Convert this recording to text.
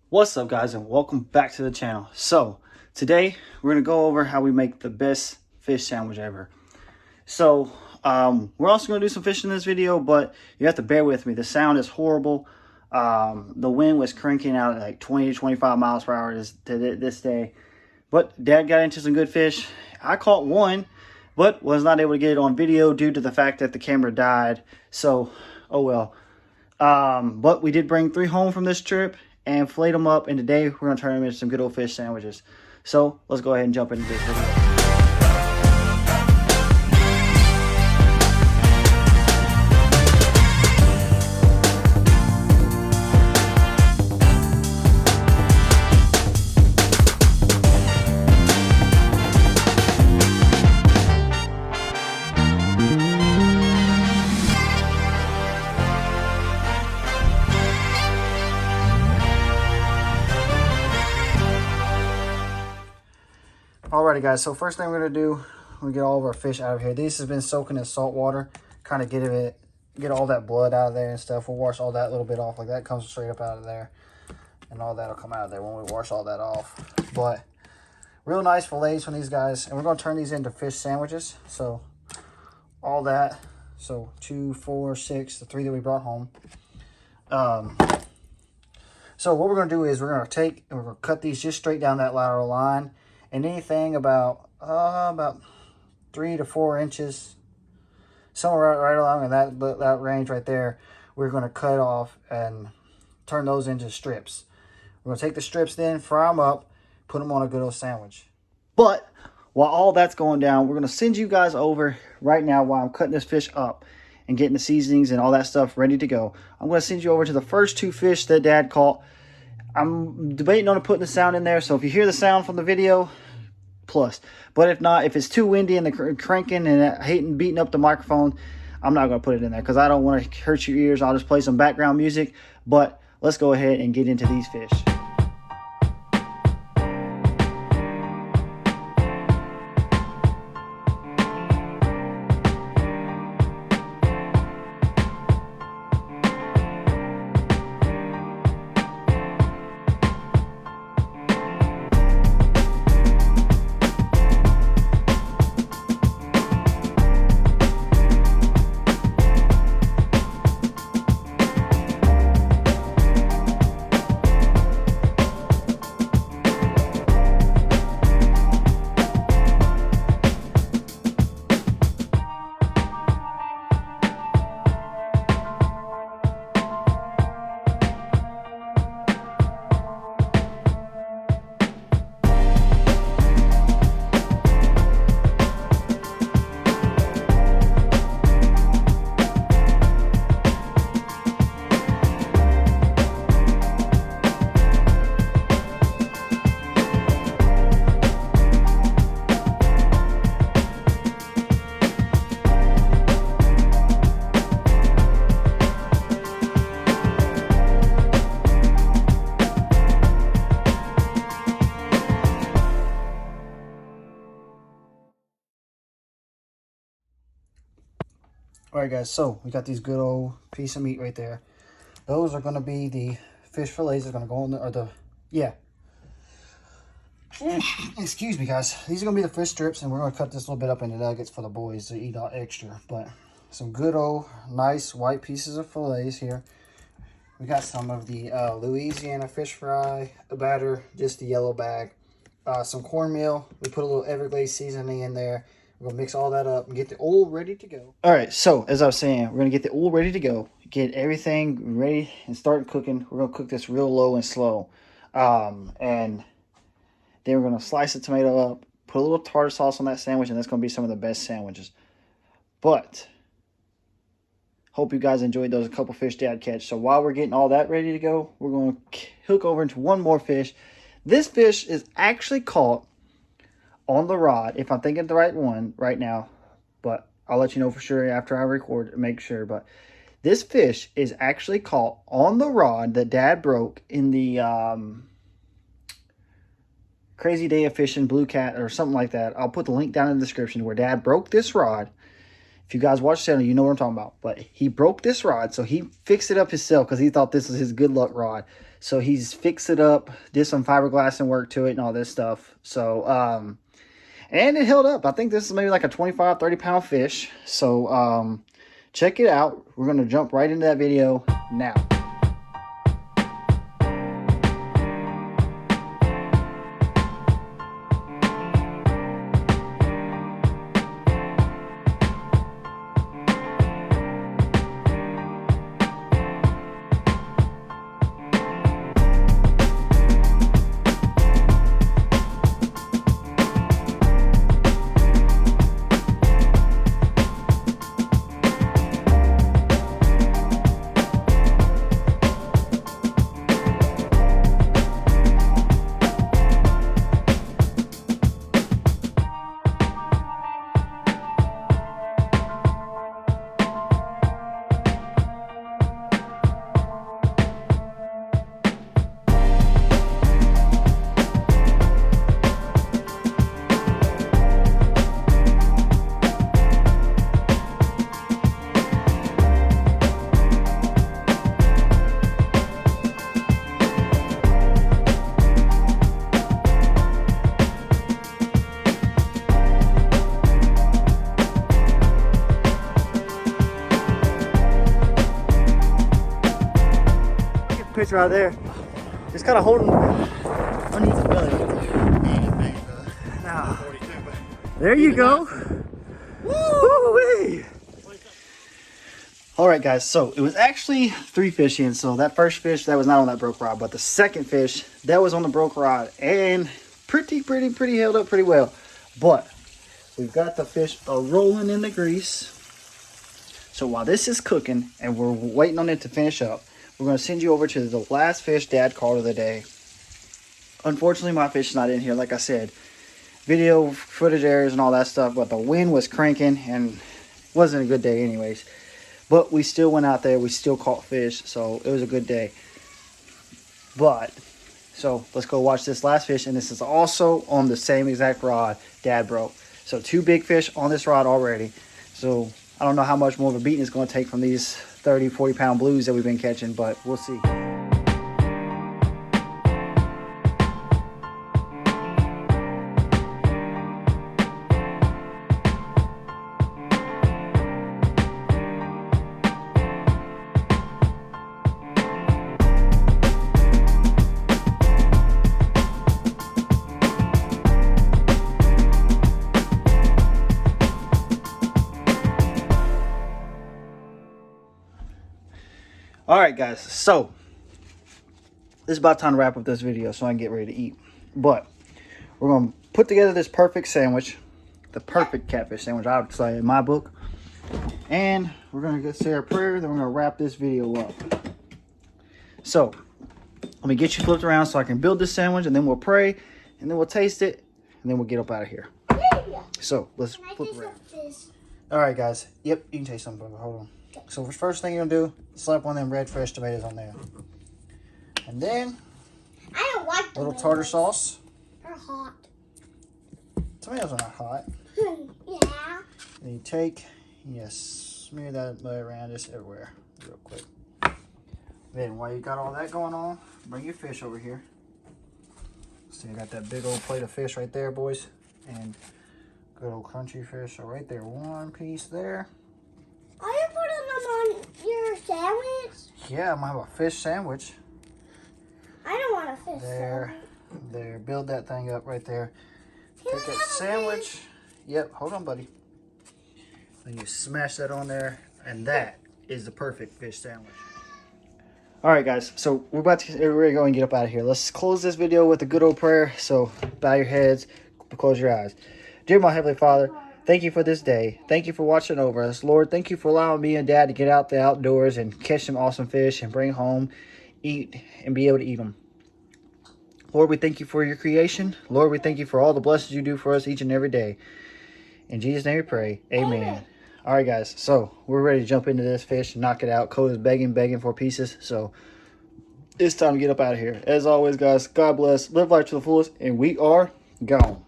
What's up, guys, and welcome back to the channel. So today we're gonna go over how we make the best fish sandwich ever. So we're also gonna do some fishing in this video, but you have to bear with me. The sound is horrible. The wind was cranking out at like 20 to 25 miles per hour this day. But Dad got into some good fish. I caught one, but was not able to get it on video due to the fact that the camera died. So oh well. But we did bring 3 home from this trip and filleted them up, and today we're going to turn them into some good old fish sandwiches. So let's go ahead and jump into this video. Alrighty, guys, so first thing we're going to do, we get all of our fish out of here. These has been soaking in salt water, kind of get all that blood out of there and stuff. We'll wash all that little bit off. Like that comes straight up out of there, and all that'll come out of there when we wash all that off. But real nice fillets from these guys, and we're going to turn these into fish sandwiches. So all that, so 2, 4, 6, the 3 that we brought home. So what we're going to do is we're going to take and we're going to cut these just straight down that lateral line. And anything about 3 to 4 inches, somewhere right along in that range right there, we're going to cut off and turn those into strips. We're going to take the strips then, fry them up, put them on a good old sandwich. But while all that's going down, we're going to send you guys over right now while I'm cutting this fish up and getting the seasonings and all that stuff ready to go. I'm going to send you over to the first 2 fish that Dad caught. I'm debating on putting the sound in there, so if you hear the sound from the video, plus. But if not, if it's too windy and the cranking and hating beating up the microphone, I'm not going to put it in there because I don't want to hurt your ears. I'll just play some background music. But let's go ahead and get into these fish. Alright, guys, so we got these good old piece of meat right there. Those are going to be the fish fillets that are going to go on the, excuse me, guys. These are going to be the fish strips, and we're going to cut this a little bit up into nuggets for the boys to eat out extra. But some good old nice white pieces of fillets here. We got some of the Louisiana fish fry batter, just the yellow bag. Some cornmeal. We put a little Everglades seasoning in there. We're going to mix all that up and get the oil ready to go. All right, so as I was saying, we're going to get the oil ready to go. Get everything ready and start cooking. We're going to cook this real low and slow. And then we're going to slice the tomato up, put a little tartar sauce on that sandwich, and that's going to be some of the best sandwiches. But hope you guys enjoyed those couple fish Dad catch. So while we're getting all that ready to go, we're going to hook over into one more fish. This fish is actually caught on the rod, if I'm thinking the right one right now, but I'll let you know for sure after I record and make sure. But this fish is actually caught on the rod that Dad broke in the Crazy Day of Fishing Blue Cat or something like that. I'll put the link down in the description where Dad broke this rod If you guys watch the channel, you know what I'm talking about. But he broke this rod, so he fixed it up himself because he thought this was his good luck rod. So he's fixed it up, did some fiberglass and work to it and all this stuff. So, and it held up. I think this is maybe like a 25, 30-pound fish. So, check it out. We're going to jump right into that video now. Picture right there, just kind of holding underneath the belly. Now, there you go. Woo-wee. All right, guys. So it was actually 3 fish in. So that first fish that was not on that broke rod, but the second fish that was on the broke rod and pretty held up pretty well. But we've got the fish rolling in the grease. So while this is cooking and we're waiting on it to finish up, we're going to send you over to the last fish Dad caught of the day. Unfortunately, my fish is not in here. Like I said, video footage errors and all that stuff, but the wind was cranking and it wasn't a good day anyways. But we still went out there. We still caught fish, so it was a good day. But, so let's go watch this last fish, and this is also on the same exact rod Dad broke. So 2 big fish on this rod already. So I don't know how much more of a beating it's going to take from these 30, 40-pound blues that we've been catching, but we'll see. All right, guys, so this is about time to wrap up this video so I can get ready to eat. But we're going to put together this perfect sandwich, the perfect catfish sandwich, I would say, in my book. And we're going to say our prayer, then we're going to wrap this video up. So let me get you flipped around so I can build this sandwich, and then we'll pray, and then we'll taste it, and then we'll get up out of here. So let's flip around. All right, guys. Yep, you can taste something. Hold on. So the first thing you're going to do, slap one of them red fresh tomatoes on there. And then, I don't like a little tartar sauce. They're hot. Tomatoes are not hot. Yeah. Then you take, smear that around just everywhere real quick. Then while you got all that going on, bring your fish over here. So you got that big old plate of fish right there, boys. And good old crunchy fish. So right there, one piece there. Are you putting them on your sandwich? Yeah, I'm gonna have a fish sandwich. I don't want a fish there, sandwich. There, build that thing up right there. Can Take that sandwich. Yep, hold on, buddy. Then you smash that on there, and that is the perfect fish sandwich. All right, guys, so we're ready to go and get up out of here. Let's close this video with a good old prayer. So bow your heads, close your eyes. Dear my Heavenly Father, thank you for this day. Thank you for watching over us. Lord, thank you for allowing me and Dad to get out the outdoors and catch some awesome fish and bring home, eat, and be able to eat them. Lord, we thank you for your creation. Lord, we thank you for all the blessings you do for us each and every day. In Jesus' name we pray. Amen. All right, guys. So we're ready to jump into this fish and knock it out. Cole is begging for pieces. So it's time to get up out of here. As always, guys, God bless. Live life to the fullest. And we are gone.